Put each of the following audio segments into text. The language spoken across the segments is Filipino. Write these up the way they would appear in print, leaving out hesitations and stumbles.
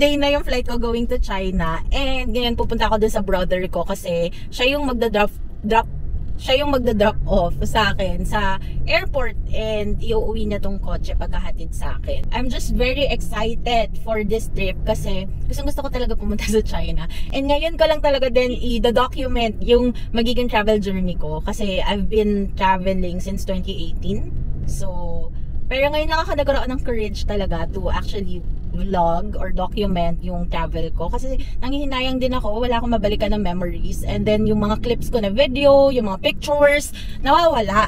today na yung flight ko going to China. And ngayon pupunta ako dun sa brother ko kasi siya yung magda-drop off sa akin sa airport and iuwi niya tong kotse pagkahatid sa akin. I'm just very excited for this trip kasi gusto ko talaga pumunta sa China. And ngayon ko lang talaga din i-document yung magiging travel journey ko kasi I've been traveling since 2018. So, pero ngayon lang ako nagkaroon ng courage talaga to actually vlog or document yung travel ko kasi nanghihinayang din ako, wala akong mabalikan ng memories, and then yung mga clips ko na video, yung mga pictures nawawala.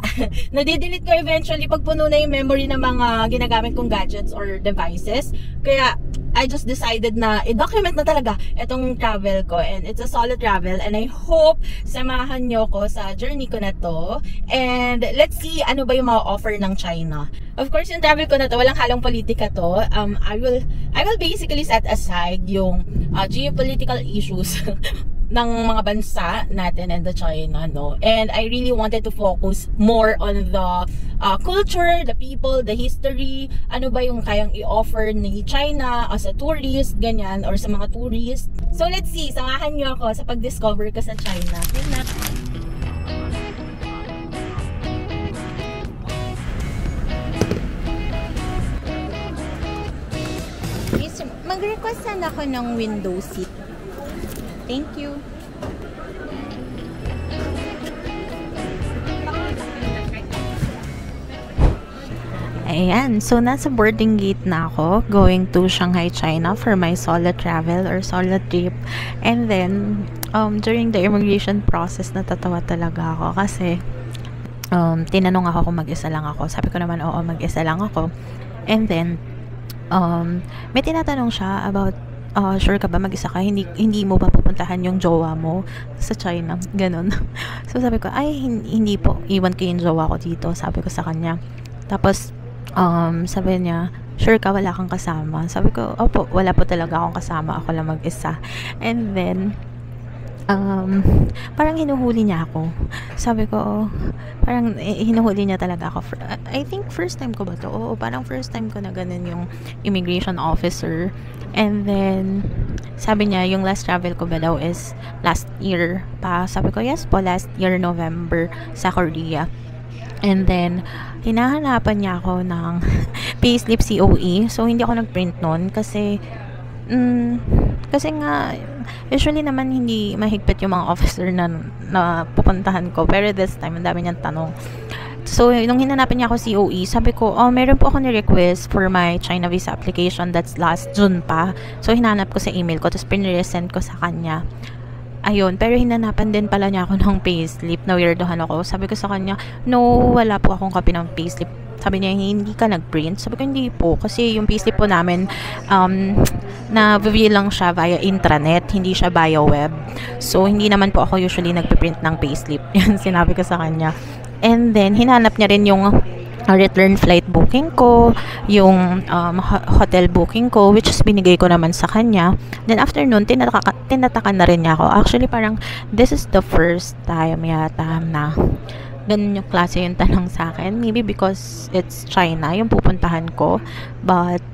Nadidelete ko eventually pag puno na yung memory ng mga ginagamit kong gadgets or devices, kaya I just decided na i-document na talaga itong travel ko, and it's a solo travel, and I hope samahan nyo ko sa journey ko na to, and let's see ano ba yung mga offer ng China. Of course, yung travel ko na to, walang halong politika to. I will basically set aside yung geopolitical issues ng mga bansa natin and the China, no? And I really wanted to focus more on the culture, the people, the history, ano ba yung kayang i-offer ni China as a tourist, ganyan, or sa mga tourist. So let's see, samahan nyo ako sa pag-discover ko sa China. Mag-request sana ako ng window seat. Thank you. Ayan, so nasa boarding gate na ako going to Shanghai, China for my solo travel or solo trip. And then, during the immigration process, natatawa talaga ako kasi tinanong ako kung mag-isa lang ako. Sabi ko naman, oo, mag-isa lang ako. And then, may tinatanong siya about sure ka ba mag-isa ka? Hindi mo ba pupuntahan yung jowa mo sa China? Ganon. So sabi ko, ay hindi po. Iwan ko yung jowa ko dito. Sabi ko sa kanya. Tapos, sabi niya, sure ka wala kang kasama? Sabi ko, opo, wala po talaga akong kasama. Ako lang mag-isa. And then, parang hinuhuli niya ako. Sabi ko, parang hinuhuli niya talaga ako. I think first time ko ba to? Oo, parang first time ko na ganun yung immigration officer. And then, sabi niya, yung last travel ko ba daw is last year pa. Sabi ko, yes po, last year November sa Korea. And then, hinahanapan niya ako ng payslip COE. So, hindi ako nag-print nun kasi nga usually naman hindi mahigpit yung mga officer na pupuntahan ko, pero this time ang dami niyang tanong. So nung hinanapan niya ako COE, sabi ko, meron po ako ni-request for my China visa application that's last June pa. So hinanap ko sa email ko, tapos pinresend ko sa kanya. Ayun, pero hinanapan din pala niya ako ng payslip. Na-weirdohan ako. Sabi ko sa kanya, no, wala po akong copy ng payslip. Sabi niya, hindi ka nag-print? Sabi ko, hindi po. Kasi yung payslip po namin, na-view lang siya via intranet. Hindi siya via web. So, hindi naman po ako usually nagpiprint ng payslip. Yan, sinabi ko sa kanya. And then, hinanap niya rin yung return flight booking ko, yung hotel booking ko, which is binigay ko naman sa kanya. Then after nun, tinatakan na rin niya ako. Actually, parang this is the first time yata na ganun yung klase yung tanong sa akin. Maybe because it's China yung pupuntahan ko. But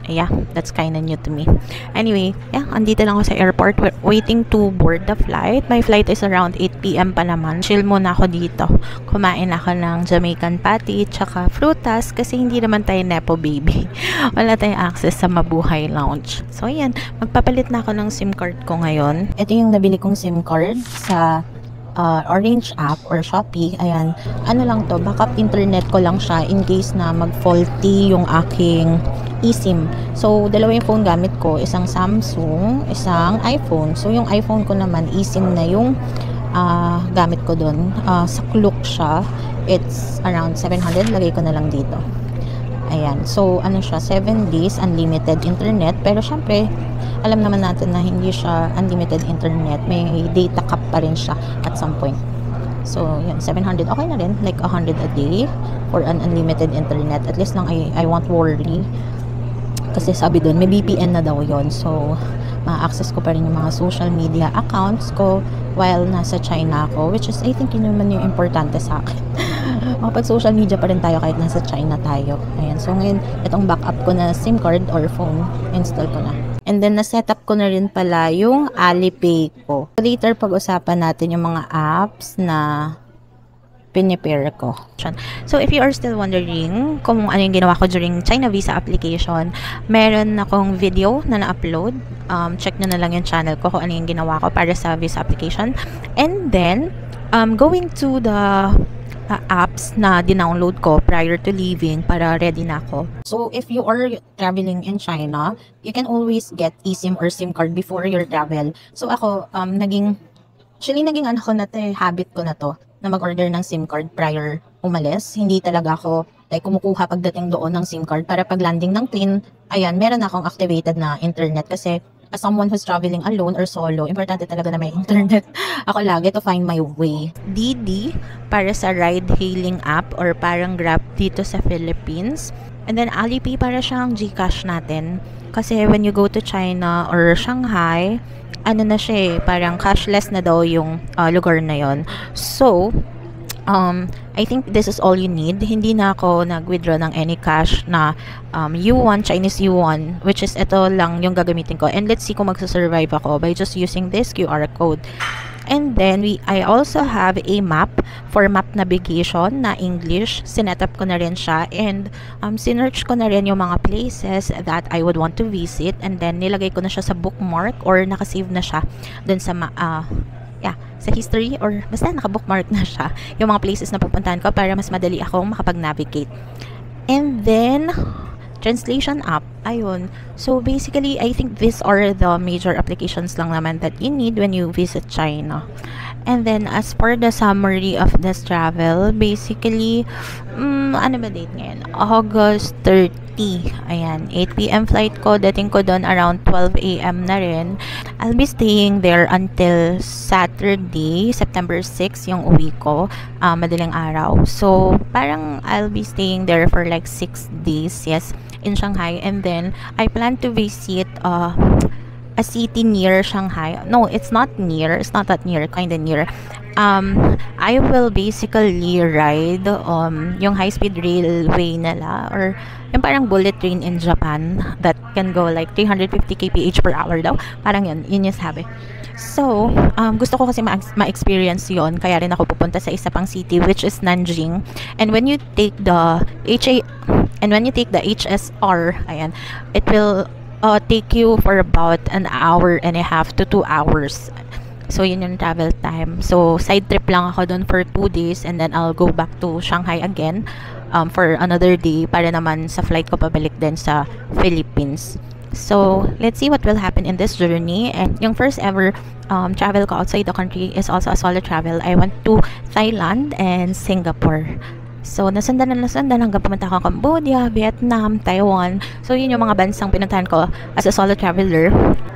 yeah, that's kind of new to me. Anyway, yeah, andito lang ako sa airport waiting to board the flight. My flight is around 8 PM pa naman. Chill muna ako dito. Kumain ako ng Jamaican patty tsaka frutas kasi hindi naman tayo nepo baby. Wala tayong access sa Mabuhay Lounge. So ayan, magpapalit na ako ng SIM card ko ngayon. Ito yung nabili kong SIM card sa Orange app or Shopee. Ayan, ano lang to, backup internet ko lang siya in case na mag-faulty yung aking eSIM. So, dalawa yung phone gamit ko, isang Samsung, isang iPhone. So, yung iPhone ko naman, eSIM na yung gamit ko dun. Sa Klook siya, it's around 700, lagay ko na lang dito. Ayan, so ano siya, 7 days unlimited internet, pero syempre alam naman natin na hindi siya unlimited internet, may data cap pa rin siya at some point. So yan, 700 okay na rin, like 100 a day for an unlimited internet. At least lang I won't worry kasi sabi doon may VPN na daw yon, so ma-access ko pa rin yung mga social media accounts ko while nasa China ako, which is I think yun naman yung importante sa akin. Makapag social media pa rin tayo kahit nasa China tayo. Ayan, so ngayon itong backup ko na SIM card or phone, install ko na. And then, na-set up ko na rin pala yung Alipay ko. So, later, pag-usapan natin yung mga apps na pinipare ko. So, if you are still wondering kung ano yung ginawa ko during China visa application, meron akong video na na-upload. Check nyo na lang yung channel ko kung ano yung ginawa ko para sa visa application. And then, going to the apps na dinownload ko prior to leaving para ready na ako. So, if you are traveling in China, you can always get eSIM or SIM card before your travel. So, ako, naging ano ko na to, habit ko na to, na mag-order ng SIM card prior umalis. Hindi talaga ako kumukuha pagdating doon ng SIM card para pag landing ng plane, ayan, meron akong activated na internet kasi as someone who's traveling alone or solo, importante talaga na may internet. Ako lagi to find my way. Didi, para sa ride-hailing app or parang Grab dito sa Philippines. And then Alipay para siyang GCash natin. Kasi when you go to China or Shanghai, ano na siya parang cashless na daw yung lugar na yon. So, I think this is all you need. Hindi na ako nag-withdraw ng any cash na yuan, Chinese yuan, which is ito lang yung gagamitin ko. And let's see kung magsasurvive ako by just using this QR code. And then, I also have a map for map navigation na English. Sinet up ko na rin siya. And, sinearch ko na rin yung mga places that I would want to visit. And then, nilagay ko na siya sa bookmark or nakasave na siya dun sa sa history or basta naka-bookmark na siya yung mga places na pupuntahan ko para mas madali akong makapag-navigate. And then, translation app. Ayun. So, basically, I think these are the major applications lang naman that you need when you visit China. And then, as for the summary of this travel, basically, ano ba date ngayon? August 30. Ayan, 8 p.m. flight ko. Dating ko doon around 12 a.m. na rin. I'll be staying there until Saturday, September 6, yung uwi ko. Madaling araw. So, parang I'll be staying there for like 6 days, yes, in Shanghai. And then, I plan to visit a city near Shanghai. No, it's not near. It's not that near. Kinda near. I will basically ride yung high-speed railway nila or yung parang bullet train in Japan that can go like 350 kph per hour daw. Parang yun yung sabi. So, gusto ko kasi ma-experience yon, kaya rin ako pupunta sa isa pang city which is Nanjing. And when you take the HSR, ayan, it will take you for about an hour and a half to 2 hours. So, yun yung travel time. So, side trip lang ako dun for 2 days and then I'll go back to Shanghai again for another day para naman sa flight ko pabalik din sa Philippines. So, let's see what will happen in this journey. And yung first ever travel ko outside the country is also a solo travel. I went to Thailand and Singapore. So, nasundan hanggang pumunta ako Cambodia, Vietnam, Taiwan. So, yun yung mga bansang pinuntahan ko as a solo traveler.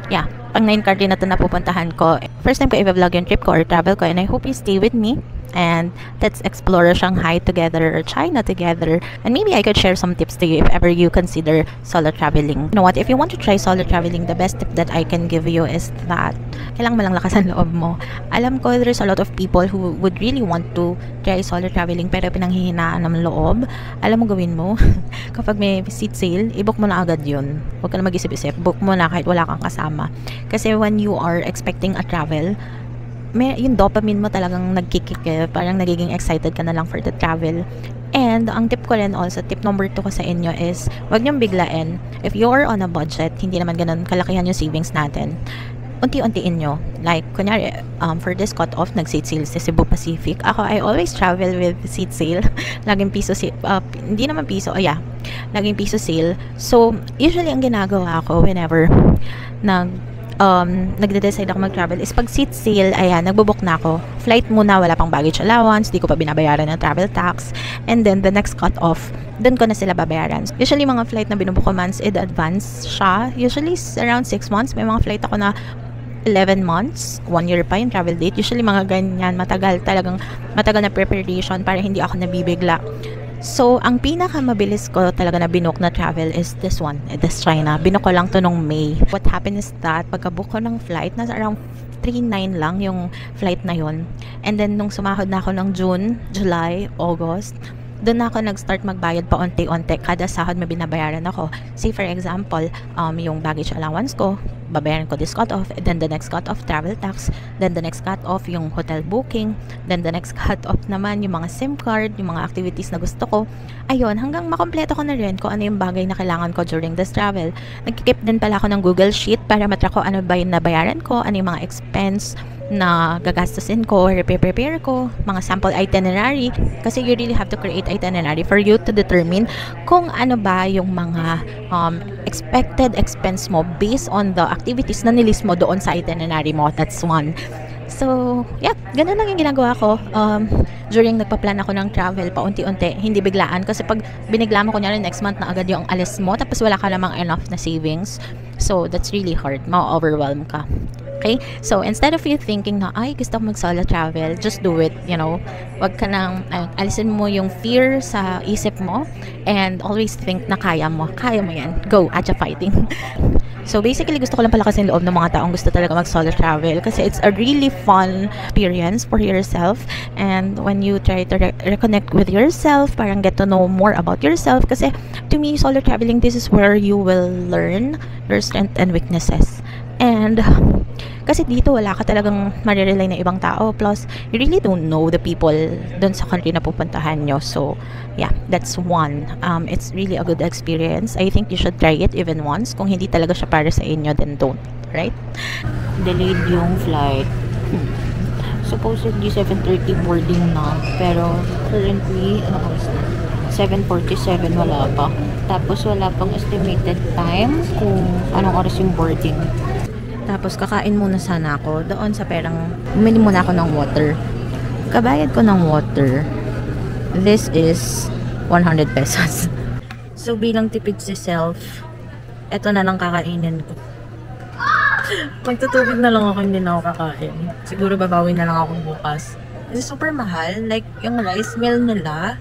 Yeah, pang 9 country na ito napupuntahan ko. First time ko i-vlog yung trip ko or travel ko, and I hope you stay with me. And let's explore Shanghai together or China together. And maybe I could share some tips to you if ever you consider solo traveling. You know what? If you want to try solo traveling, the best tip that I can give you is that kailangan mo lang lakas ang loob mo. Alam ko there's a lot of people who would really want to try solo traveling pero pinanghihinaan ng loob. Alam mo gawin mo? Kapag may seat sale, i-book mo na agad yun. Huwag ka na mag-isip-isip. Book mo na kahit wala kang kasama. Kasi when you are expecting a travel, yung dopamine mo talagang nagkikik parang nagiging excited ka na lang for the travel. And ang tip ko rin also, tip number 2 ko sa inyo is wag niyong biglain. If you are on a budget, hindi naman ganun kalakihan yung savings natin, unti-untiin nyo. Like, kunyari, for this cut-off, nag-seat sale sa Cebu Pacific. Ako, I always travel with seat sale. Laging piso hindi naman piso, laging piso sale. So, usually, ang ginagawa ko whenever nagde-decide ako mag-travel is pag seat sale, ayan, nagbo-book na ako. Flight muna, wala pang baggage allowance, di ko pa binabayaran ng travel tax. And then, the next cut-off, dun ko na sila babayaran. Usually, mga flight na binubook ko months in advance siya. Usually, around 6 months. May mga flight ako na 11 months, 1 year pa yung travel date. Usually, mga ganyan, matagal na preparation para hindi ako nabibigla. So, ang pinakamabilis ko talaga na binook na travel is this one, this China. Binook ko lang to nung May. What happened is that, pagka-book ko ng flight, nasa around 3.9 lang yung flight na yon. And then, nung sumahod na ako ng June, July, August, doon na ako nag-start magbayad pa unti-unti. Kada sahod may binabayaran ako. Say for example, yung baggage allowance ko, babayaran ko this cut-off, then the next cut-off travel tax, then the next cut-off yung hotel booking, then the next cut-off naman yung mga SIM card, yung mga activities na gusto ko. Ayun, hanggang makompleto ko na rin kung ano yung bagay na kailangan ko during this travel. Nagkikip din pala ako ng Google Sheet para matrack ko ano ba yung nabayaran ko, ano yung mga expense na gagastusin ko, prepare ko, mga sample itinerary, kasi you really have to create itinerary for you to determine kung ano ba yung mga expected expense mo based on the activities na nilist mo doon sa itinerary mo. That's one. So, yeah, ganun lang yung ginagawa ko during nagpa-plan ako ng travel, paunti-unti, hindi biglaan. Kasi pag binigla mo, kunyari next month na agad yung alis mo, tapos wala ka namang enough na savings, so that's really hard, ma-overwhelm ka. Okay? So, instead of you thinking na, ay, gusto ko mag-solo travel, just do it, you know. Wag ka nang, alisin mo yung fear sa isip mo and always think na kaya mo. Kaya mo yan. Go, Aja fighting. So, basically, gusto ko lang palakasin loob ng mga taong gusto talaga mag-solo travel kasi it's a really fun experience for yourself. And when you try to reconnect with yourself, parang get to know more about yourself. Kasi, to me, solo traveling, this is where you will learn your strengths and weaknesses. And kasi dito wala ka talagang marirely na ibang tao, plus you really don't know the people dun sa country na pupuntahan nyo. So yeah, that's one. It's really a good experience. I think you should try it even once. Kung hindi talaga siya para sa inyo, then don't, right? Delayed yung flight. Supposedly 7:30 boarding na, pero currently 7:47 wala pa. Tapos wala pang estimated time kung anong oras yung boarding. Tapos kakain muna sana ako doon sa perang, bumili muna ako ng water. Kabayad ko ng water, this is 100 pesos. So bilang tipid si self, eto na lang kakainin ko. Magtutubig na lang ako, hindi na ako kakain. Siguro babawi na lang ako bukas. Kasi super mahal, like yung rice meal nila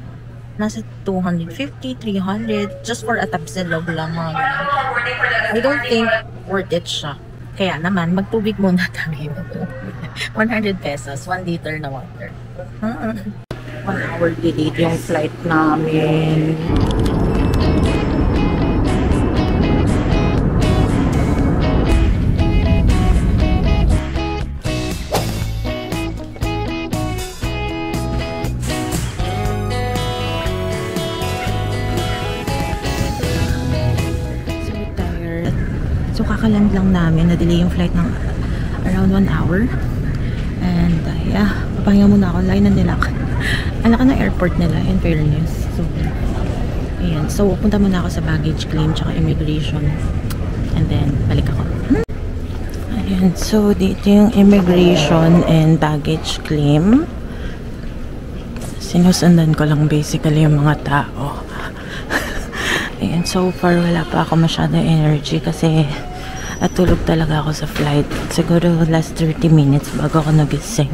nasa 250, 300 just for a tapsilog lang mga ganun. I don't think worth it siya. Kaya naman, magtubig muna tayo. 100 pesos, 1 liter na water. 1 hour delayed yung flight namin. So, kakaland lang namin, na-delay yung flight ng around 1 hour. And, yeah, papahinga muna ako. Layo na nila. Ang laki ng airport nila, in fairness. So, ayan. So, punta muna ako sa baggage claim tsaka immigration. And then, balik ako. Ayan. So, dito yung immigration and baggage claim. Sinusundan ko lang basically yung mga tao. Ayan, so far wala pa ako masyadong energy kasi natulog talaga ako sa flight. Siguro last 30 minutes bago ako nagising.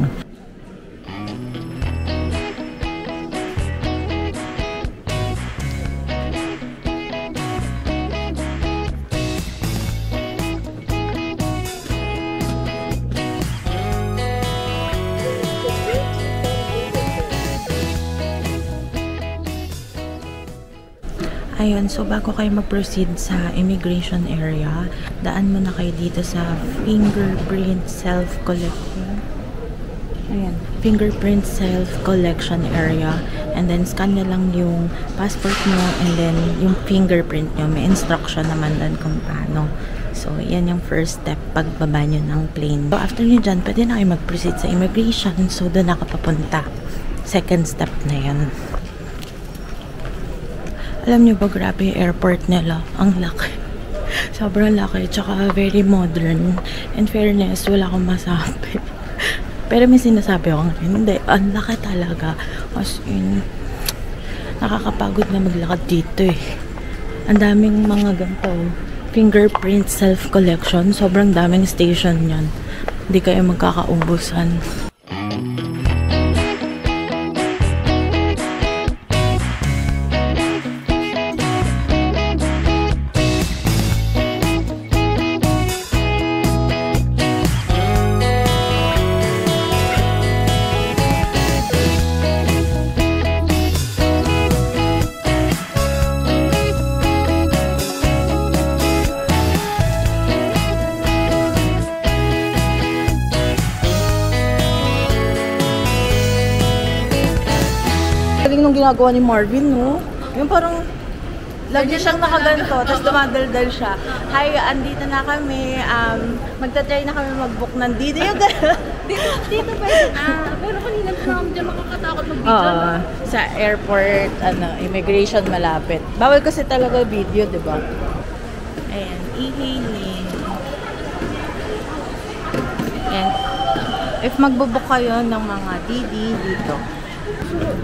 Ayun, so bago kayo mag-proceed sa immigration area, daan muna kayo dito sa fingerprint self-collection. Ayan, fingerprint self-collection area. And then, scan na lang yung passport mo and then yung fingerprint nyo. May instruction naman doon kung paano. So, yan yung first step pagbaba nyo ng plane. So, after nyo dyan, pwede na kayo mag-proceed sa immigration. So, doon na papunta. Second step na yan. Alam nyo ba, grabe yung airport nila. Ang laki. Sobrang laki. Tsaka very modern. In fairness, wala akong masabi. Pero may sinasabi ako ngayon. Hindi, ang laki talaga. As in, nakakapagod na maglakad dito eh. Ang daming mga ganito. Fingerprint self-collection. Sobrang daming station yan. Hindi kayo magkakaubusan. ang ginagawa ni Marvin, no? Yung parang lagi siyang nakaganto, tapos dumadaldal siya. Hi, andito na kami. Magta-try na kami mag-book ng dito. Dito pwede na. Pero kanina pa naman dyan makakatakot mag-video. Sa airport, immigration malapit. Bawal kasi talaga video, di ba? Ayan, e-hailing. And if magbo-book kayo ng mga Didi dito.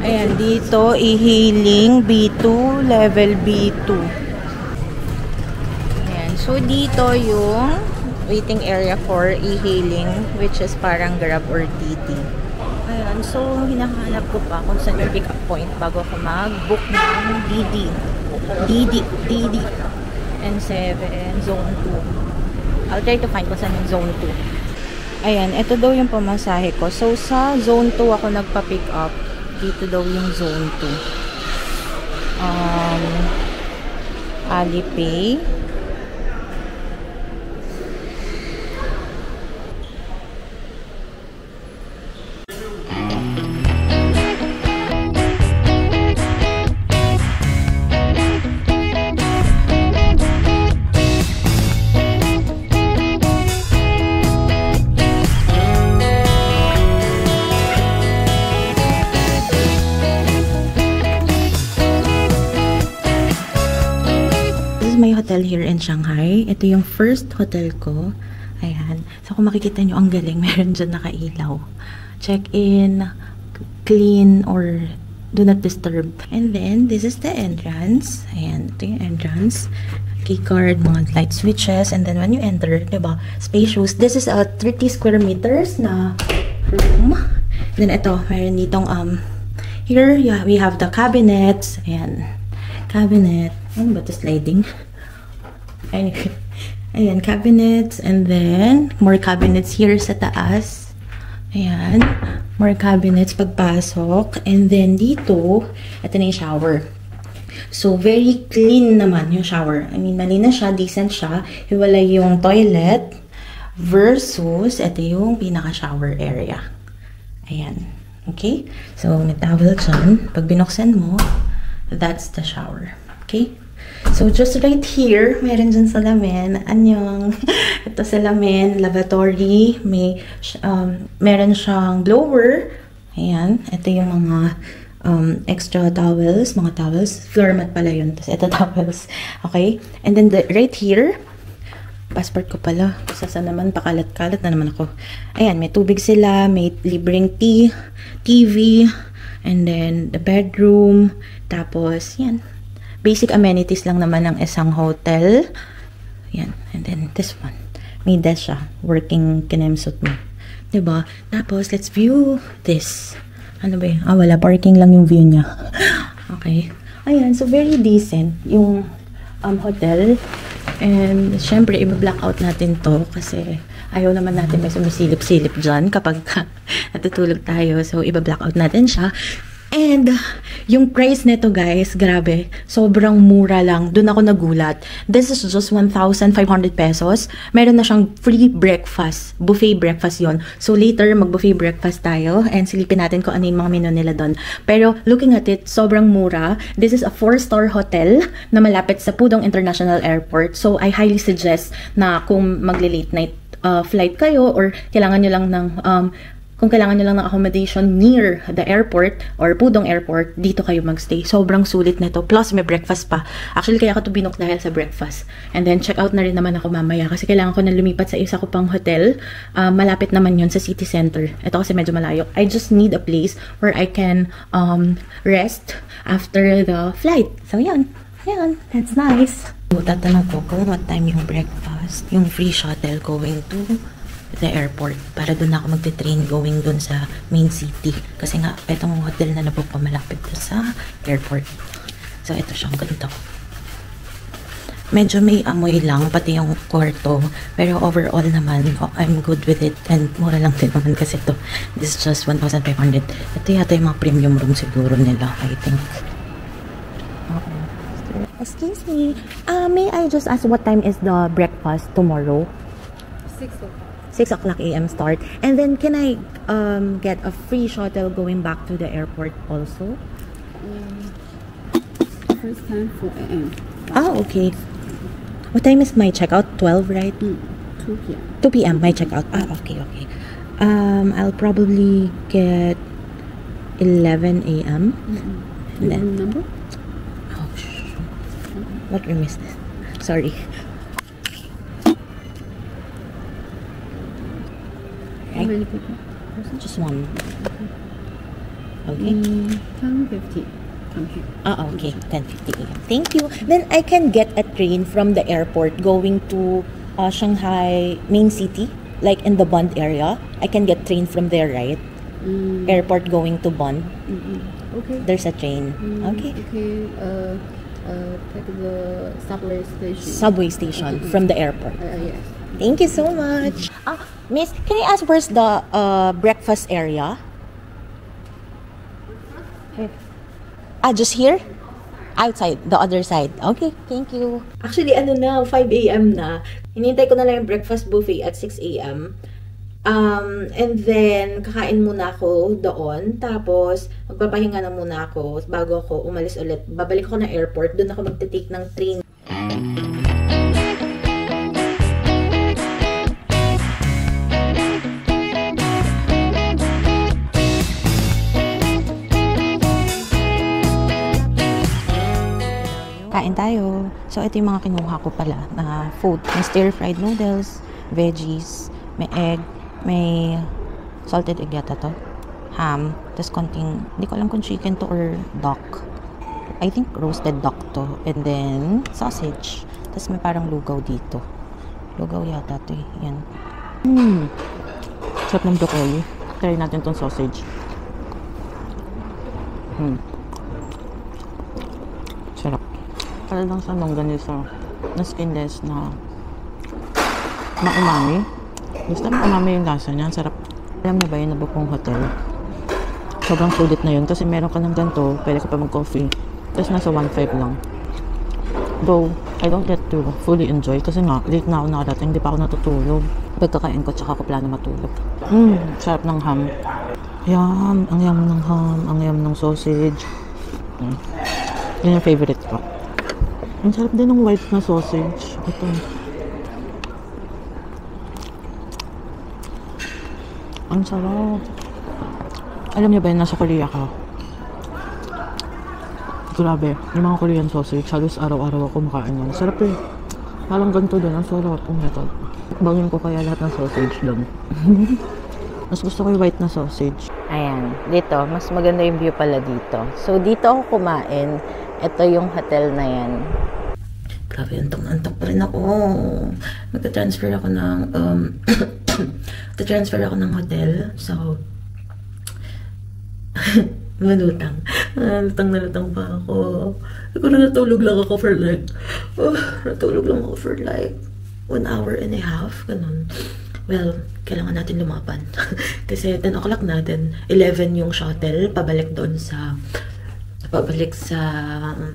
Ayan, dito, e-hailing, B2, level B2. Ayan, so dito yung waiting area for e-hailing, which is parang Grab or Didi. Ayan, so hinahanap ko pa kung saan yung pick-up point bago ko mag-book ng Didi. Didi. N7, Zone 2. I'll try to find kung saan yung Zone 2. Ayan, ito daw yung pamasahe ko. So, sa Zone 2 ako nagpa-pick up. Dito daw yung Zone 2. Alipay. May hotel here in Shanghai. Ito yung first hotel ko. Ayan. So, kung makikita nyo, ang galing. Meron dyan nakailaw. Check-in, clean, or do not disturb. And then, this is the entrance. Ayan. Ito yung entrance. Keycard, mga light switches. And then, when you enter, diba, spacious. This is a 30 square meters na room. Then, ito, meron ditong, here, yeah, we have the cabinets. Ayan. Cabinet. Ano ba ito? Sliding? Anyway, ayan, cabinets, and then, more cabinets here sa taas. Ayan, more cabinets pagpasok. And then, dito, ito na yung shower. So, very clean naman yung shower. I mean, malinis siya, decent siya. Hiwalay yung toilet versus, ito yung pinaka-shower area. Ayan. Okay? So, may towel dyan. Pag binuksan mo, that's the shower. Okay? So, just right here, meron dyan salamin. Anyong, ito salamin, lavatory, may, meron siyang blower. Ayan, ito yung mga extra towels, mga towels. Floor mat pala yun. Tapos, ito towels. Okay? And then, right here, passport ko pala. Saan naman, pakalat-kalat na naman ako. Ayan, may tubig sila, may libreng tea, TV, and then, the bedroom. Tapos, yan. Basic amenities lang naman ng isang hotel. Yan. And then, this one. May desk siya. Working kinemsot mo. Diba? Tapos, let's view this. Ano ba yun? Wala. Parking lang yung view niya. Okay. Ayan. So, very decent yung hotel. And, syempre, i-block out natin to kasi ayaw naman natin may sumisilip-silip dyan kapag natutulog tayo. So, i-block out natin siya. And, yung price nito guys, grabe, sobrang mura lang. Doon ako nagulat. This is just 1,500 pesos. Meron na siyang free breakfast. Buffet breakfast yon. So, later, mag-buffet breakfast tayo. And silipin natin kung ano yung mga menu nila doon. Pero, looking at it, sobrang mura. This is a 4-star hotel na malapit sa Pudong International Airport. So, I highly suggest na kung magle-late night flight kayo or kailangan nyo lang ng kung kailangan nyo lang ng accommodation near the airport or Pudong Airport, dito kayo magstay. Sobrang sulit nito. Plus, may breakfast pa. Actually, kaya ako ito binook dahil sa breakfast. And then, check out na rin naman ako mamaya kasi kailangan ko na lumipat sa isa ko pang hotel. Malapit naman yun sa city center. Ito kasi medyo malayo. I just need a place where I can rest after the flight. So, yan. Yan. That's nice. So, tatanong ko kung what time yung breakfast, yung free shuttle going to the airport para doon ako magte-train going doon sa main city kasi nga itong hotel na nabook pa malapit doon sa airport. So ito siyang ganito. Medyo may amoy lang pati yung kwarto pero overall naman I'm good with it and mura lang din naman kasi ito. This is just 1,500. Ito yata yung mga premium room siguro nila, I think. Excuse me, may I just ask what time is the breakfast tomorrow? 6 o'clock a.m. start. And then, can I get a free shuttle going back to the airport also? First time 4 a.m. Oh, okay. What time is my checkout? 12, right? 2 p.m. 2 p.m. my checkout. Ah, okay, okay. I'll probably get 11 a.m. You want the number? Oh, what room is this? Sorry. How many people? Just one. Okay. 10:50. Come here. Ah, okay. 10:50 a.m. Thank you. Then I can get a train from the airport going to Shanghai main city, like in the Bund area. I can get train from there, right? Airport going to Bund. Okay. There's a train. Okay. Okay. Take the subway station. Subway station from the airport. Yes. Thank you so much. Miss, can I ask where's the breakfast area? Just here? Outside, the other side. Okay, thank you. Actually, 5 a.m. na. Hinintay ko na lang yung breakfast buffet at 6 a.m. And then, kakain muna ako doon. Tapos, magpapahinga na muna ako bago ako umalis ulit. Babalik ako ng airport. Doon ako magte-take ng train. Kain tayo. So, ito yung mga kinuha ko pala na food. May stir-fried noodles, veggies, may egg, may salted egg yata to, ham, tapos konting, hindi ko alam kung chicken to or duck. I think roasted duck to. And then, sausage. Tapos may parang lugaw dito. Lugaw yata to eh. Yan. Sarap ng broccoli. Try natin tong sausage. Sarap. Para lang sa longganisa na skinless na maumami. Basta maumami yung lasa niya. Sarap. Alam niyo ba yung Nabukong Hotel? Sobrang sulit na yun. Kasi meron ka ng ganito, pwede ka pa mag-coffee. Tapos nasa 1.5 lang. Though, I don't get to fully enjoy. Kasi nga, late na ako nakarating. Hindi pa ako natutulog. Pagkakain ko, tsaka ako plano matulog. Sarap ng ham. Yum! Ang yum ng ham. Ang yum ng sausage. Yun yung favorite ko. Ang sarap din ng white na sausage. Ito. Ang sarap. Alam niyo ba yun, nasa Korea ka? Grabe. Yung mga Korean sausage, halos araw-araw ako makain yan. Sarap eh. Parang ganito din. Ang sarap. Ang metal. Bangin ko kaya lahat ng sausage doon. Mas gusto ko yung white na sausage. Ayan. Dito, mas maganda yung view pala dito. So, dito ako kumain. Ito yung hotel na yan. Grabe, antok pa rin ako. Magta-transfer ako ng magta-transfer ako ng hotel. So, malutang. Lutang pa ako. Siguro natulog lang ako for like, natulog lang ako for like 1 hour and a half. Ganun. Well, kailangan natin lumaban. Kasi 10 o'clock natin, 11 yung shuttle, pabalik doon sa saan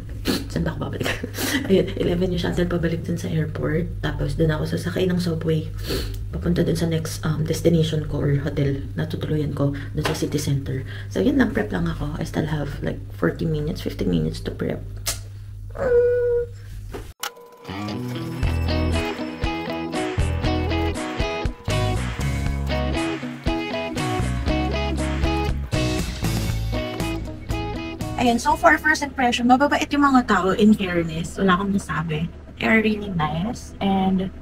ba ako babalik? Ayun, 11 yung shuttle pabalik dun sa airport. Tapos dun ako sasakay ng subway. Papunta dun sa next destination ko or hotel na tutuluyan ko dun sa city center. So yun lang, prep lang ako. I still have like 40 minutes, 50 minutes to prep. Ayun, so for first impression, mababait yung mga tao, in fairness. Wala akong masabi. They're really nice. And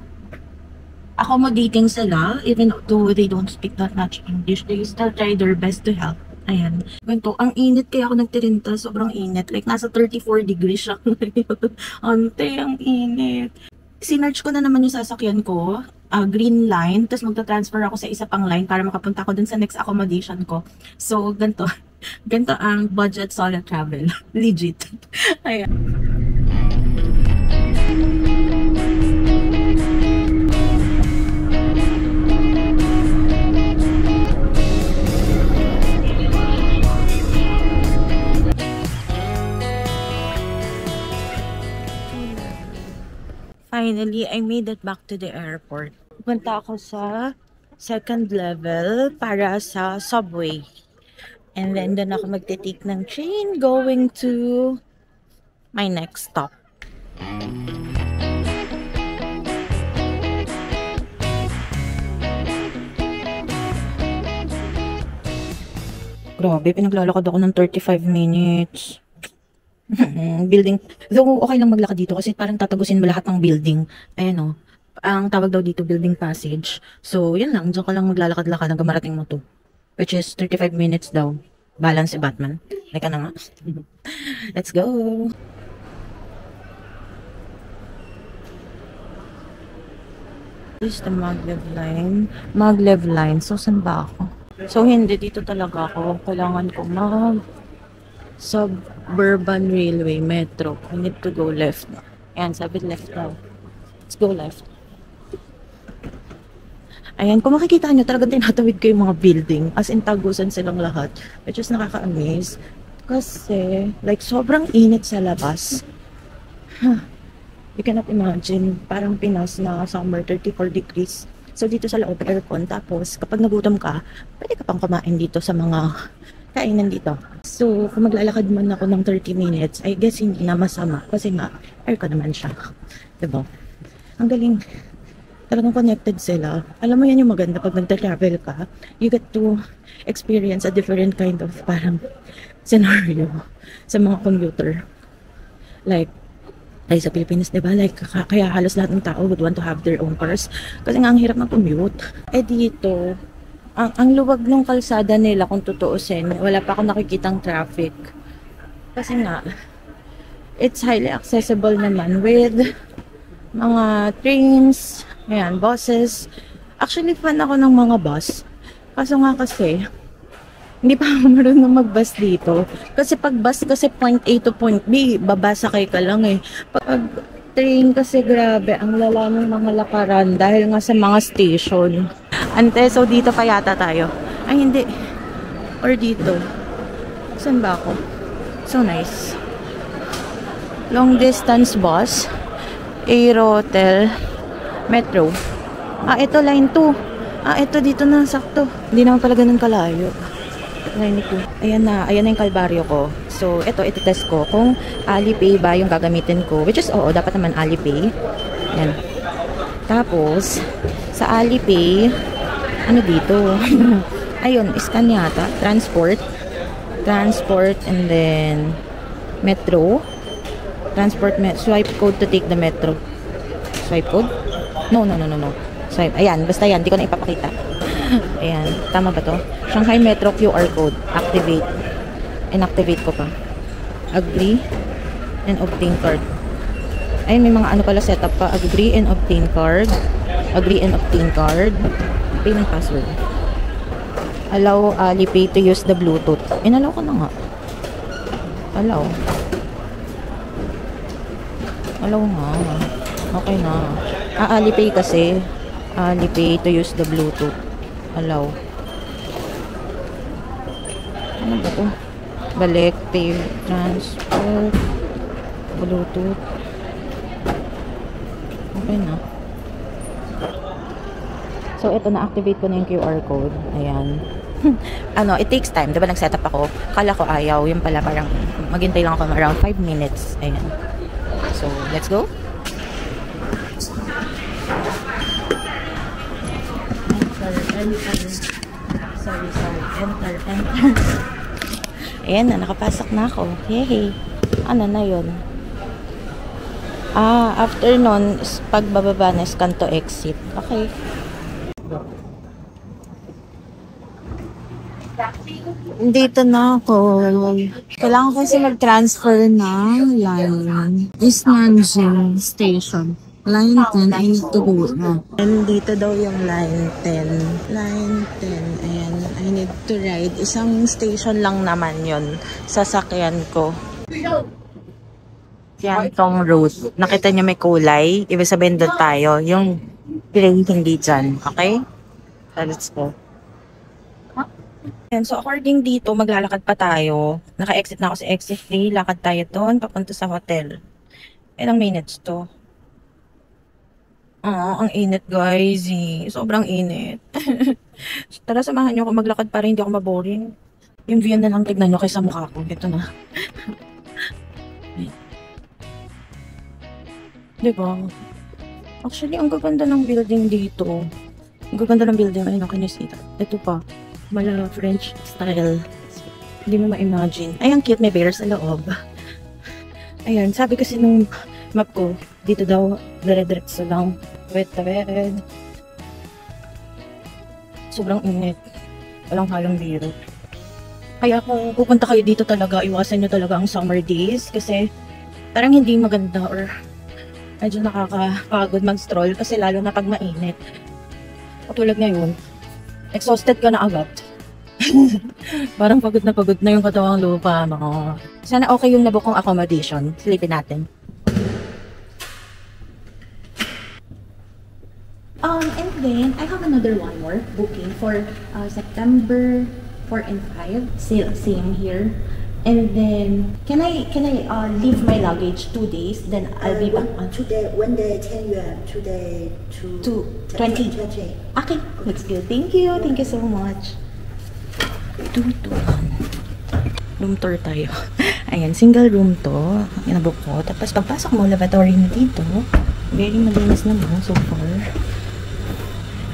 accommodating sila, even though they don't speak that much English, they still try their best to help. Ayan. Ganito, ang init kaya ako nagtirinta. Sobrang init. Like, nasa 34 degrees siya ngayon. Ante, ang init. Sinerch ko na naman yung sasakyan ko. Green line. Tapos magta-transfer ako sa isa pang line para makapunta ako dun sa next accommodation ko. So, ganito. Ganito ang budget solo travel. Legit. Ayan. Finally, I made it back to the airport. Punta ako sa second level para sa subway. And then, doon ako magte-take ng train going to my next stop. Grabe, pinaglalakad ako ng 35 minutes. Building. Though, okay lang maglakad dito kasi parang tatagusin mo lahat ng building. Ayan o. Ang tawag daw dito, building passage. So, yun lang. Diyan ka lang maglalakad-lakad hanggang marating mo to. Which is 35 minutes daw. Balance si Batman. Lika na nga. Let's go! This is the maglev line. Maglev line. So, saan ba ako? So, hindi. Dito talaga ako. Kailangan ko Suburban Railway Metro. I need to go left. Ayan, sabi left daw. Let's go left. Ayan, kung makikita nyo, talagang tinatawid ko yung mga building. As in, tagusan silang lahat. Which is nakaka-amaze. Kasi, like, sobrang init sa labas. You cannot imagine. Parang Pinas na summer, 34 degrees. So, dito sa loob, aircon. Tapos, kapag nagutom ka, pwede ka pang kumain dito sa mga kainan dito. So, kung maglalakad man ako ng 30 minutes, I guess hindi na masama. Kasi nga, aircon naman siya. Diba? Ang galing. Talagang connected sila. Alam mo yan yung maganda pag nagta-travel ka. You get to experience a different kind of parang scenario sa mga commuter. Like, ay sa Pilipinas, diba? Like, kaya halos lahat ng tao would want to have their own cars. Kasi nga, ang hirap mag-commute. Eh dito, ang luwag ng kalsada nila, kung tutuusin, wala pa akong nakikitang traffic. Kasi nga, it's highly accessible naman with mga trains, ayan, buses. Actually, fan ako ng mga bus. Kaso nga kasi, hindi pa ako marunong mag-bus dito. Kasi pag bus kasi point A to point B, babasakay ka lang eh. Pag train kasi grabe, ang lala ng mga lakaran dahil nga sa mga station. Ante, so dito pa yata tayo. Ay, hindi. Or dito. Saan ba ako? So nice. Long distance bus. Aerotel. Metro. Ah, ito line 2. Ah, ito dito na, sakto. Hindi naman pala ganun kalayo. Line 2. Ayan na yung kalbaryo ko. So, ito test ko kung Alipay ba yung gagamitin ko. Which is, oo, dapat naman Alipay. Yan. Tapos, sa Alipay, ano dito? Ayun, scan yata. Transport, and then Metro. Swipe code to take the Metro. Swipe code? No. Swipe. Ayan, basta yan. Di ko na ipapakita. Ayan. Tama ba to? Shanghai Metro QR code. Activate. Inactivate ko pa. Agree and obtain card. Ayun, may mga ano pala setup pa. Agree and obtain card. Agree and obtain card. Payment password. Allow Alipay to use the Bluetooth. Inalaw ko na nga. Allow nga. Okay na. Alipay kasi. Alipay to use the Bluetooth. Allow. Ano ba to? Balik. Pay. Transfer. Bluetooth. Okay na. So, ito na-activate ko na yung QR code. Ayan. It takes time. Diba nag-setup ako? Kala ko ayaw. Yung pala parang maghintay lang ako around 5 minutes. Ayan. So, let's go. Enter. Sorry. Enter. Ayan na, nakapasok na ako. Yay. Ano na yun? After nun, pagbababa na, scan to exit. Okay. Dito na ako. Kailangan ko kasi mag-transfer ng line. East Nanjing Station. Line 10, I need to go na. And dito daw yung line 10. Line 10, ayan. I need to ride. Isang station lang naman yon sasakyan ko. Yan tong route. Nakita niyo may kulay. Ibig sabihin doon tayo. Yung gray hindi dyan. Okay? So, let's go. And so, according dito, maglalakad pa tayo. Naka-exit na ako sa exit 3. Lakad tayo doon, papunta sa hotel. Ilang minutes to? Ang init, guys. Sobrang init. Tara, samahan niyo ako maglakad para hindi ako maboring. Yung view na lang tignan nyo kaysa mukha ko. Ito na. Diba? Actually, ang gaganda ng building dito. Ang gaganda ng building. Ayun, kinisita. Ito pa. Mala French style. Hindi mo ma-imagine. Ay, ang cute. May bear sa loob. Ayan, sabi kasi nung map ko, dito daw, dire-diretso lang. Wet. Sobrang init. Walang halong biro. Kaya kung pupunta kayo dito talaga, iwasan nyo talaga ang summer days. Kasi parang hindi maganda or medyo nakakapagod mag-stroll kasi lalo na pag mainit. Katulad ngayon, exhausted ka na agad. Parang pagod na yung katawang lupa. No? Sana okay yung nabukong accommodation. Silipin natin. And then, I have another one more booking for September 4 and 5. Same here. And then, can I leave my luggage 2 days? Then I'll be back on today. 1 day 10 yuan, 2 day to 20. Okay, that's good. Thank you so much. 2 to 1. Room tour tayo. Ayan, single room to. Inabook ko. Tapos pagpasok mo, lavatory na dito. Very malinis naman so far.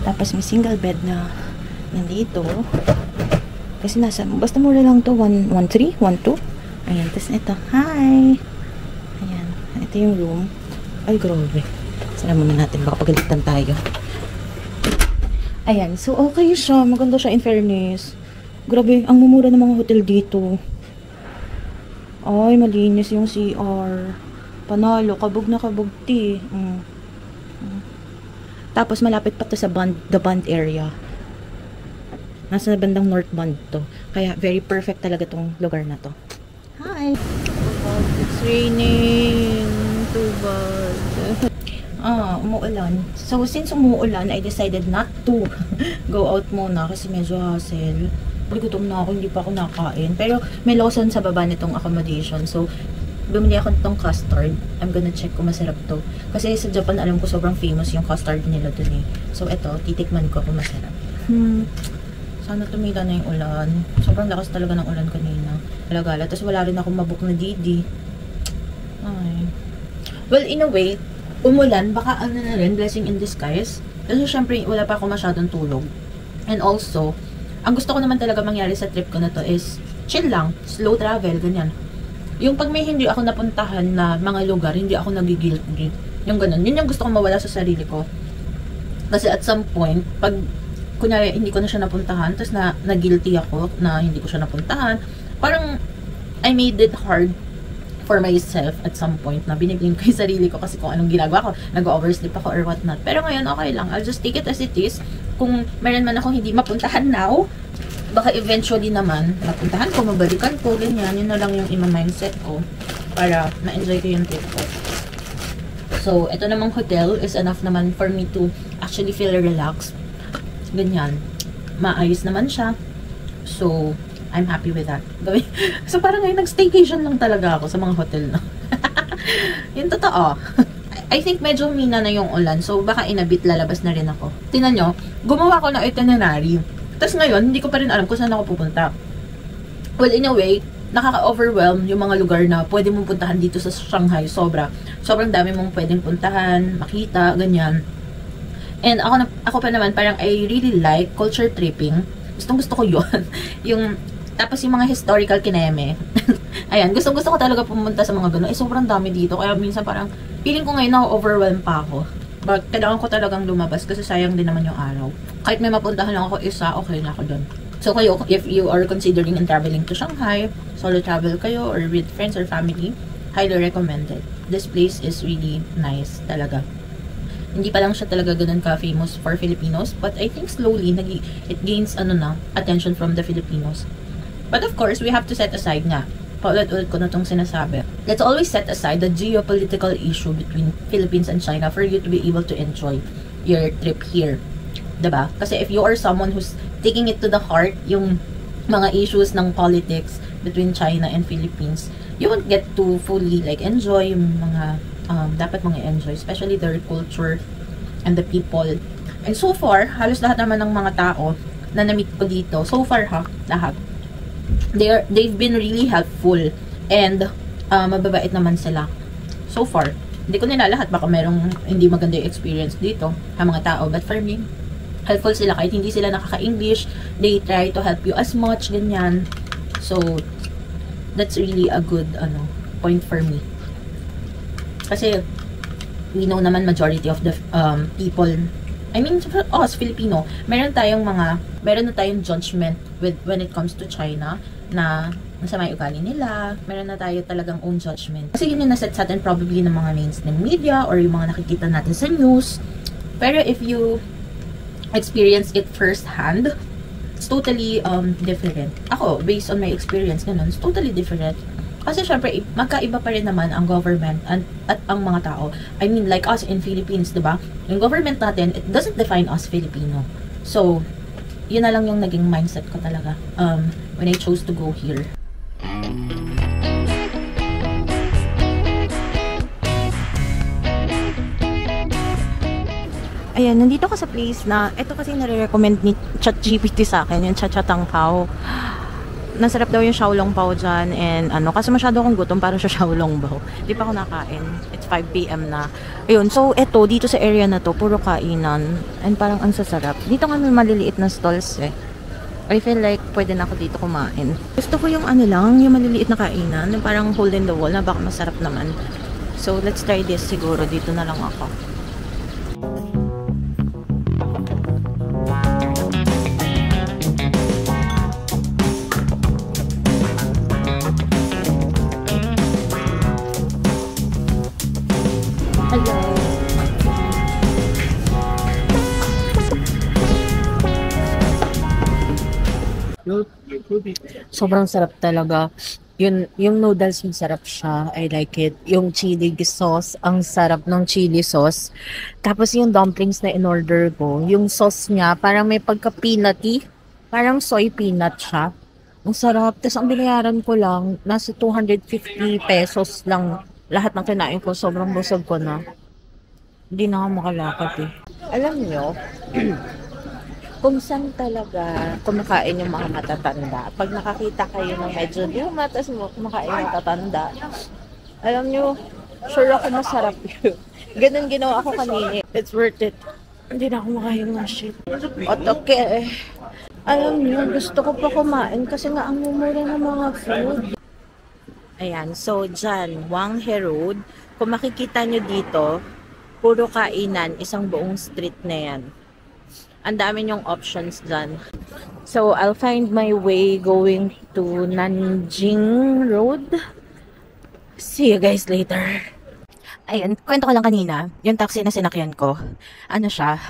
Tapos may single bed na nandito. Kasi basta mura lang to, 113, 12. Ayan, tapos ito, hi! Ayan, ito yung room. Ay, grabe. Sala muna natin, baka pagalitan tayo. Ayan, so okay siya. Maganda siya in fairness. Grabe, ang mumura ng mga hotel dito. Ay, malinis yung CR. Panalo, kabog na kabog ti. Tapos malapit pa to sa the band area. Nasa bandang North Band to. Kaya very perfect talaga tong lugar na to. Hi! It's raining. Too bad. Umuulan. So, since umuulan, I decided not to go out muna kasi medyo hassle. Gutom na ako, hindi pa ako nakain. Pero may Lawson sa baba nitong accommodation. So, bumili ako nitong custard. I'm gonna check kung masarap to. Kasi sa Japan, alam ko sobrang famous yung custard nila dun eh. So, eto, titikman ko kung masarap. Sana tumila na yung ulan. Sobrang lakas talaga ng ulan kanina. Galagala. Tapos wala rin akong mabook na Didi. Ay. Well, in a way, umulan, baka ano na rin, blessing in disguise. Kasi syempre, wala pa ako masyadong tulog. And also, ang gusto ko naman talaga mangyari sa trip ko na to is chill lang, slow travel, ganyan. Yung pag may hindi ako napuntahan na mga lugar, hindi ako nagigilty. Yung ganun. Yun yung gusto ko mawala sa sarili ko. Kasi at some point, pag kunyari, hindi ko na siya napuntahan, tapos na-guilty ako na hindi ko siya napuntahan, parang I made it hard for myself at some point na biniblame ko yung sarili ko kasi kung anong ginagawa ko, nag-oversleep ako or whatnot. Pero ngayon, okay lang. I'll just take it as it is. Kung meron man ako hindi mapuntahan now, baka eventually naman, mapuntahan ko, mabalikan ko, ganyan. Yun na lang yung ima-mindset ko para ma-enjoy ko yung trip ko. So, ito namang hotel is enough naman for me to actually feel relaxed. Ganyan. Maayos naman siya. So, I'm happy with that. So, parang ngayon, nag-staycation lang talaga ako sa mga hotel na. Yung totoo. I think medyo mina na yung ulan. So, baka inabit lalabas na rin ako. Tingnan nyo, gumawa ko ng itinerary. Tapos ngayon, hindi ko pa rin alam kung saan ako pupunta. Well, in a way, nakaka-overwhelm yung mga lugar na pwede mong puntahan dito sa Shanghai. Sobrang dami mong pwedeng puntahan, makita, ganyan. And ako pa naman, parang I really like culture tripping. Gusto ko yun. Tapos yung mga historical kineme. Ayan, gusto ko talaga pumunta sa mga gano'n. Sobrang dami dito. Kaya minsan parang, feeling ko ngayon na-overwhelm pa ako. But kailangan ko talagang lumabas kasi sayang din naman yung araw. Kahit may mapuntahan lang ako isa, okay na ako dun. So kayo, if you are considering and traveling to Shanghai, solo travel kayo or with friends or family, highly recommended. This place is really nice talaga. Hindi pa lang siya talaga ganun ka-famous for Filipinos, but I think slowly, it gains attention from the Filipinos. But of course, we have to set aside nga. Paulit-ulit ko na itong sinasabi. Let's always set aside the geopolitical issue between Philippines and China for you to be able to enjoy your trip here. Diba? Kasi if you are someone who's taking it to the heart, yung mga issues ng politics between China and Philippines, you won't get to fully enjoy yung mga dapat mga enjoy, especially their culture and the people. And so far, halos lahat naman ng mga tao na na-meet ko dito, so far lahat, they've been really helpful. And, mababait naman sila. So far. Hindi ko nila lahat. Baka merong hindi maganda yung experience dito ang mga tao. But for me, helpful sila. Kahit hindi sila nakaka-English, they try to help you as much, ganyan. So, that's really a good, point for me. Kasi, we know naman majority of the people, I mean, for us, Filipino, meron na tayong judgment when it comes to China, na masama yung ugali nila, meron na tayo talagang own judgment. Kasi yun yung naset sa atin probably ng mga mainstream media, or yung mga nakikita natin sa news. Pero if you experience it firsthand, it's totally different. Ako, based on my experience, ganun, it's totally different. Kasi syempre, magkaiba pa rin naman ang government at ang mga tao. I mean, like us in Philippines, diba? Yung government natin, it doesn't define us Filipino. So, yun na lang yung naging mindset ko talaga when I chose to go here. Ayan, nandito ko sa place na, ito kasi nare-recommend ni ChatGPT sa akin, yung Chachatang Pao. Nasarap daw yung Xiaolong Bao dyan, and kasi masyado akong gutom para sa Xiaolong Bao. Di pa ako nakain. It's 5 PM na. Ayun, so ito, dito sa area na to, puro kainan. And parang ang sasarap. Dito nga may maliliit na stalls eh. I feel like pwede na ako dito kumain. Gusto ko yung yung maliliit na kainan, yung parang hole in the wall na baka masarap naman. So, let's try this siguro. Dito na lang ako. Sobrang sarap talaga. Yung noodles, yung sarap siya. I like it. Yung chili sauce, ang sarap ng chili sauce. Tapos yung dumplings na in-order ko, yung sauce niya, parang may pagka-peanutty. Parang soy peanut siya. Ang sarap. Tapos ang binayaran ko lang, nasa 250 pesos lang lahat ng kinain ko. Sobrang busog ko na. Hindi na ako makalakad eh. Alam nyo, kung saan talaga kumakain yung mga matatanda. Pag nakakita kayo ng medyo luma, tapos kumakain yung matatanda, alam nyo, sure ako masarap yun. Ganun ginawa ako kanina. It's worth it. Hindi na ako makain ng shit. Okay. Alam nyo, gusto ko pa kumain kasi nga ang mumura ng mga food. Ayan, so dyan, Wang He Road. Kung makikita nyo dito, puro kainan, isang buong street na yan. Ang dami yung options dyan. So, I'll find my way going to Nanjing Road. See you guys later. Ayun, kwento ko lang kanina, yung taxi na sinakyan ko, siya,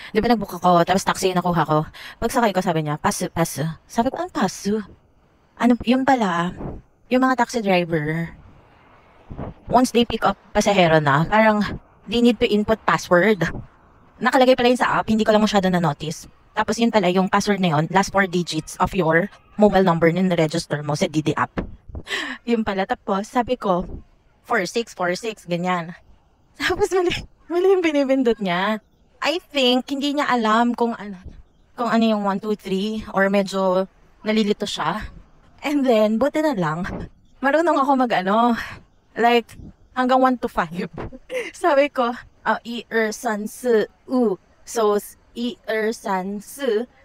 di ba nagbook ako, tapos taxi yung nakuha ko. Pagsakay ko, sabi niya, pasu. Sabi ko, ang pasu? Yung pala, yung mga taxi driver, once they pick up pasahero na, parang, they need to input password. Nakalagay pala yun sa app, hindi ko lang masyado na-notice. Tapos yun pala, yung password na yun, last 4 digits of your mobile number na register mo sa DD app. Yun pala, tapos sabi ko, 4646, ganyan. Tapos mali yung binibindot niya. I think, hindi niya alam kung ano yung 1, 2, 3, or medyo nalilito siya. And then, buti na lang, marunong ako like, hanggang 1 to 5. Sabi ko, 1, 2, 3, 4, 5. So, 1, 2, 3,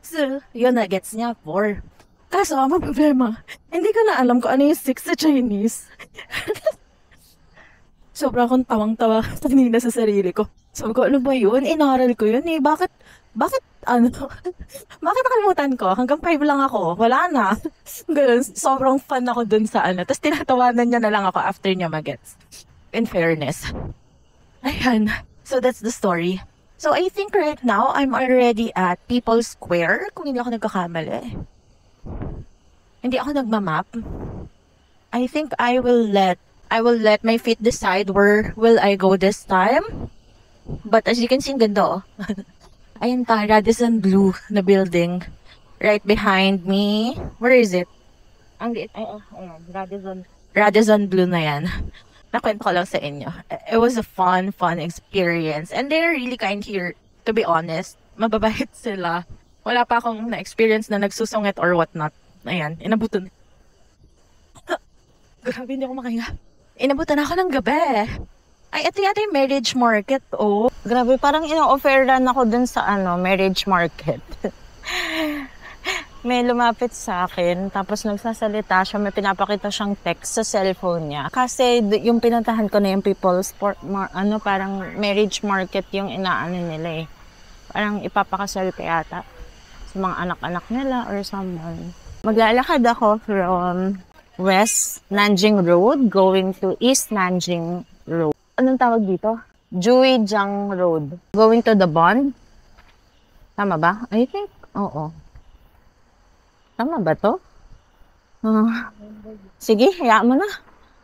4, yun na, gets niya, 4. Kaso, ang problema, hindi ko na alam kung ano yung 6 sa Chinese. Sobrang akong tawang-tawa kanina sa sarili ko. Sabi ko, ano ba yun? Inaral ko yun eh. Bakit nakalimutan ko? Hanggang 5 lang ako. Wala na. Ganun, sobrang fun ako dun sa Tapos tinatawanan niya na lang ako after niya magets. In fairness. Ayan. So, that's the story. So, I think right now, I'm already at People's Square. Kung hindi ako nagkakamali. Hindi ako nagmamap. I think I will let my feet decide where will I go this time. But as you can see, ang ganda oh. Ayan pa, Radisson Blu na building. Right behind me. Where is it? Ang liit. Ayan, Radisson Blu na yan. Nakwento ko lang sa inyo. It was a fun experience. And they're really kind here, to be honest. Mababait sila. Wala pa akong na-experience na nagsusungit or whatnot. Ayan, inabutan. Grabe, hindi ako makahinga. Inabutan ako ng gabi. Ay, ito yata yung marriage market, oh. Grabe, parang ino-offeran ako dun sa marriage market. May lumapit sa akin, tapos nagsasalita siya, may pinapakita siyang text sa cellphone niya. Kasi yung pinuntahan ko na yung parang marriage market yung inaano nila eh. Parang ipapakasal ka yata sa mga anak-anak nila or someone. Maglalakad ako from West Nanjing Road going to East Nanjing Road. Anong tawag dito? Juijiang Road. Going to the Bond. Tama ba? I think, oo. Tama ba to? Sige, hayaan mo na.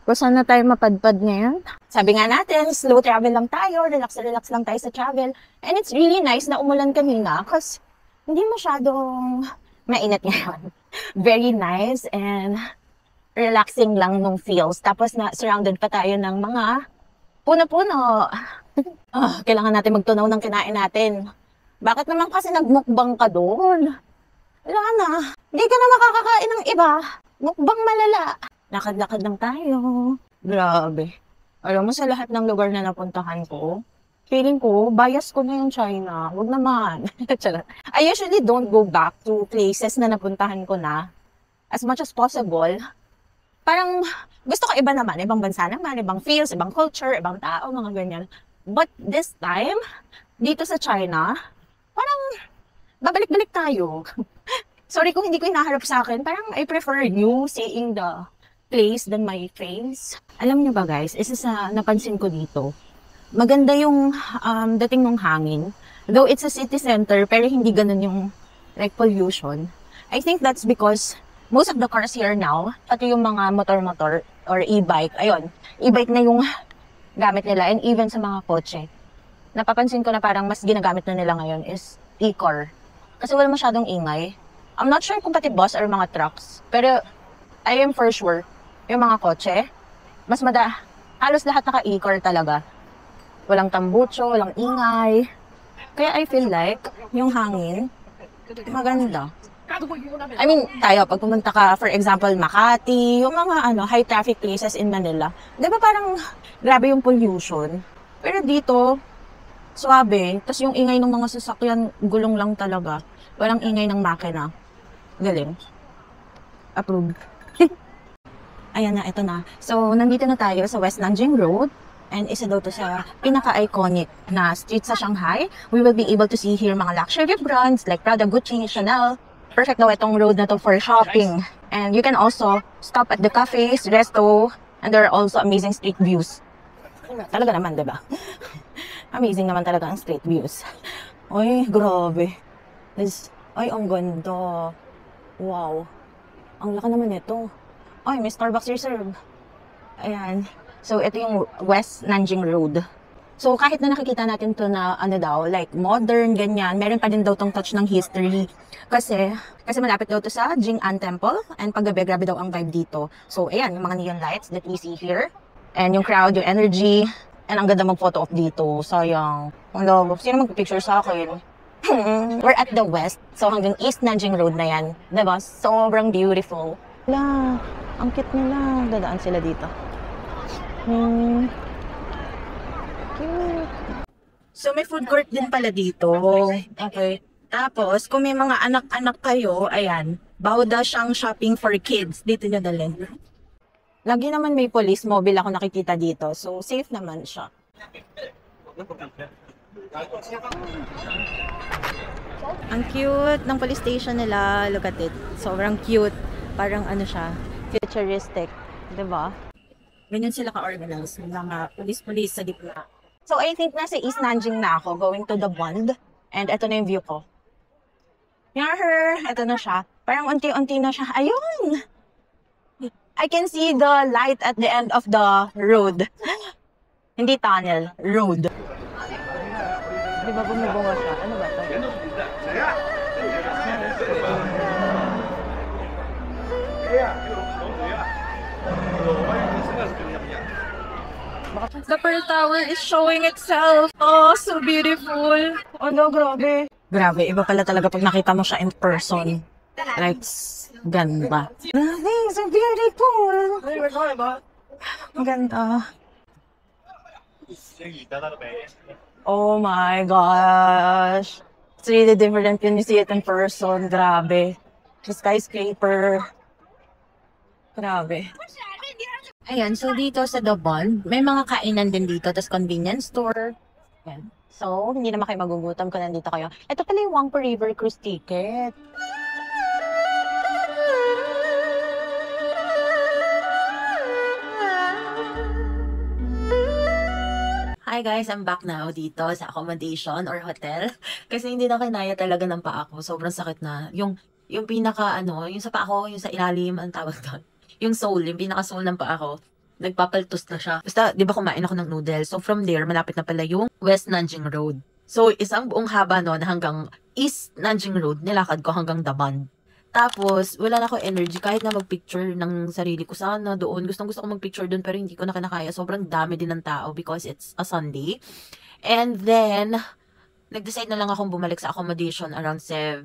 Kung saan na tayo mapadpad ngayon. Sabi nga natin, slow travel lang tayo, relax lang tayo sa travel. And it's really nice na umulan kanina kasi hindi masyadong mainit ngayon. Very nice and relaxing lang nung feels. Tapos na surrounded pa tayo ng mga puno-puno. Kailangan natin magtunaw ng kinain natin. Bakit naman kasi nagmukbang ka doon? Wala na. Hindi ka na makakakain ng iba. Mukbang malala. Lakad-lakad lang tayo. Grabe. Alam mo, sa lahat ng lugar na napuntahan ko, feeling ko, bias ko na yung China. Huwag naman. I usually don't go back to places na napuntahan ko na as much as possible. Parang gusto ko iba naman. Ibang bansa naman, ibang feels, ibang culture, ibang tao, mga ganyan. But this time, dito sa China, parang babalik-balik tayo. Sorry kung hindi ko hinaharap sa akin. Parang I prefer you seeing the place than my face. Alam niyo ba guys, isa sa napansin ko dito, maganda yung dating ng hangin. Though it's a city center, pero hindi ganun yung like pollution. I think that's because most of the cars here now, pati yung mga motor-motor or e-bike, ayun, e-bike na yung gamit nila and even sa mga kotse. Napapansin ko na parang mas ginagamit na nila ngayon is e-car. Kasi wala masyadong ingay. I'm not sure kung pati bus or mga trucks. Pero I am for sure, yung mga kotse, halos lahat naka-e-car talaga. Walang tambucho, walang ingay. Kaya I feel like, yung hangin, maganda. I mean, tayo, pag pumunta ka, for example, Makati, yung mga high traffic places in Manila, di ba parang grabe yung pollution? Pero dito, suabe. Tapos yung ingay ng mga sasakyan, gulong lang talaga. Walang ingay ng makina. Galing. Approved. Ayan na, ito na. So, nandito na tayo sa West Nanjing Road. And isa daw to sa pinaka-iconic na street sa Shanghai. We will be able to see here mga luxury brands like Prada, Gucci, Chanel. Perfect daw itong road na to for shopping. And you can also stop at the cafes, resto, and there are also amazing street views. Talaga naman, diba? Amazing naman talaga ang street views. Ay, grabe. Ay, ang ganda. Wow. Ang laki naman ito. Ay, may Starbucks reserve. Ayan. So, ito yung West Nanjing Road. So, kahit na nakikita natin to na, like modern, ganyan, meron pa din daw tong touch ng history. Kasi malapit daw to sa Jing'an Temple. And paggabi, grabe daw ang vibe dito. So, ayan, yung mga neon lights that we see here. And yung crowd, yung energy. And ang ganda mag-photo off dito. Sayang. Ang love. Sino magpipicture sa akin? We're at the west. So hanggang East Nanjing Road na yan. Diba? Sobrang beautiful. Wala. Ang cute nila. Dadaan sila dito. Cute. So may food court din pala dito. Okay. Tapos kung may mga anak-anak kayo, ayan. Bawda siyang shopping for kids. Dito nyo dalhin. Lagi naman may police mobile ako nakikita dito. So, safe naman siya. Ang cute ng police station nila. Look at it. Sobrang cute. Parang siya, futuristic. Diba? Ganyan sila ka-organize. Mga police sa gitna. So, I think nasa East Nanjing na ako. Going to the Bund. And ito na yung view ko. Yaher! Ito na siya. Parang unti-unti na siya. Ayun! I can see the light at the end of the road. Hindi tunnel, road. Di ba bumubunga siya? Ano ba ito? The Pearl Tower is showing itself. Oh, so beautiful. Oh no, grabe. Grabe, iba pala talaga pag nakita mo siya in person. Like, ganda. Nothing's so beautiful. Ang ganda. Oh my gosh. It's really different when you see it in person. Grabe. The skyscraper. Grabe. Ayan, so dito sa The Bund, may mga kainan din dito, tapos convenience store. Ayan. So, hindi naman kayo magugutom kung nandito kayo. Ito pala yung Wangpo River Cruise ticket. Hi guys, I'm back now dito sa accommodation or hotel. Kasi hindi na kinaya talaga ng paa ko. Sobrang sakit na. Yung pinaka yung sa paa ko, yung sa ilalim, ang tawag doon. Yung sole, yung pinaka sole ng paa ko, nagpapaltos na siya. Basta, di ba kumain ako ng noodles? So from there, malapit na pala yung West Nanjing Road. So isang buong haba nun hanggang East Nanjing Road, nilakad ko hanggang The Bund. Tapos, wala na ako energy kahit na mag-picture ng sarili ko sana doon. Gusto ko mag-picture doon pero hindi ko na kinakaya. Sobrang dami din ng tao because it's a Sunday. And then, nag-decide na lang akong bumalik sa accommodation around 7,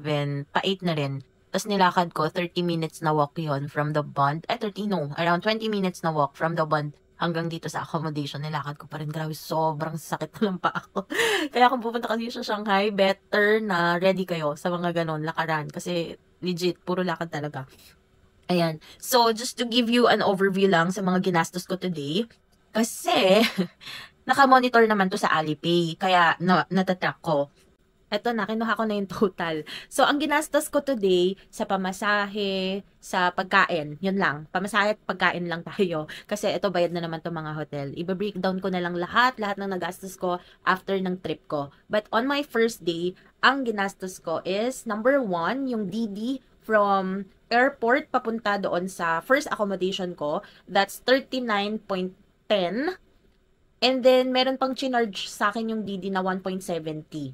pa 8 na rin. Tapos nilakad ko, 30 minutes na walk yon from The Bund. Around 20 minutes na walk from The Bund hanggang dito sa accommodation. Nilakad ko pa rin. Grabe, sobrang sakit na lang pa ako. Kaya kung pupunta kasi sa Shanghai, better na ready kayo sa mga ganon lakaran. Kasi legit, puro lakad talaga. Ayan. So, just to give you an overview lang sa mga ginastos ko today. Kasi, naka-monitor naman to sa Alipay. Kaya, natatrack ko. Eto na, kinuha ko na yung total. So, ang ginastos ko today sa pamasahe, sa pagkain, yun lang. Pamasahe at pagkain lang tayo. Kasi ito, bayad na naman to mga hotel. Iba-breakdown ko na lang lahat ng nagastos ko after ng trip ko. But on my first day, ang ginastos ko is, number 1, yung DD from airport papunta doon sa first accommodation ko. That's 39.10. And then, meron pang chinarge sa akin yung DD na 1.70.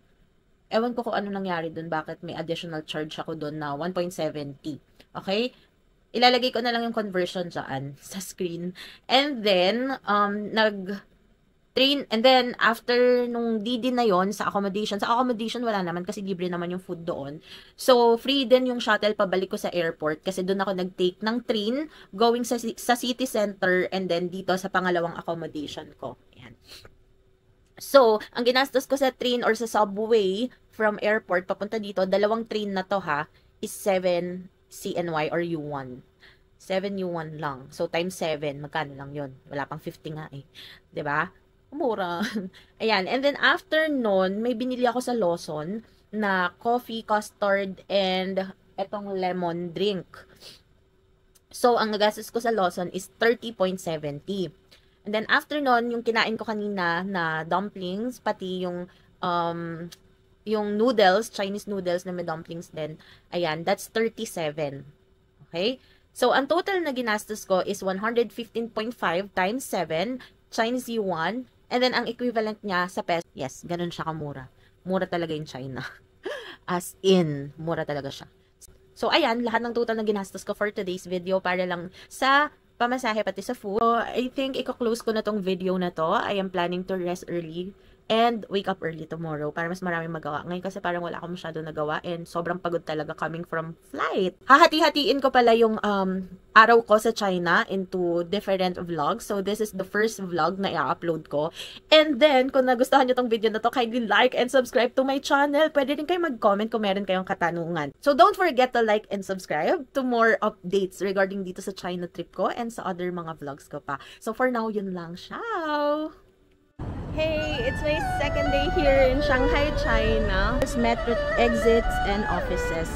Ewan ko kung ano nangyari doon, bakit may additional charge ako doon na 1.70. Okay? Ilalagay ko na lang yung conversion dyan sa screen. And then, train, and then, after nung DD na yon sa accommodation wala naman kasi libre naman yung food doon. So, free din yung shuttle pabalik ko sa airport kasi doon ako nag-take ng train going sa city center and then dito sa pangalawang accommodation ko. Ayan. So, ang ginastos ko sa train or sa subway from airport papunta dito, dalawang train na to is 7 CNY or U1. 7 U1 lang. So, times 7, magkano lang yun? Wala pang 50 nga eh. 'Di ba? Mura. Ayan. And then, after nun, may binili ako sa Lawson na coffee, custard, and etong lemon drink. So, ang nagastos ko sa Lawson is 30.70. And then, after nun, yung kinain ko kanina na dumplings, pati yung noodles, Chinese noodles na may dumplings din. Ayan, that's 37. Okay? So, ang total na ginastos ko is 115.5 times 7, Chinese yuan. And then, ang equivalent niya sa peso, yes, ganun siya kamura. Mura talaga yung China. As in, mura talaga siya. So, ayan, lahat ng total na ginastos ko for today's video para lang sa pamasahe pati sa food. So, I think i-close ko na tong video na to. I am planning to rest early and wake up early tomorrow para mas maraming magawa. Ngayon kasi parang wala akong masyado nagawa and sobrang pagod talaga coming from flight. Hahati-hatiin ko pala yung araw ko sa China into different vlogs. So, this is the first vlog na i-upload ko. And then, kung nagustuhan nyo tong video na to, kindly like and subscribe to my channel. Pwede rin kayo mag-comment kung meron kayong katanungan. So, don't forget to like and subscribe to more updates regarding dito sa China trip ko and sa other mga vlogs ko pa. So, for now, yun lang. Ciao! Hey, it's my second day here in Shanghai, China. There's metro exits and offices.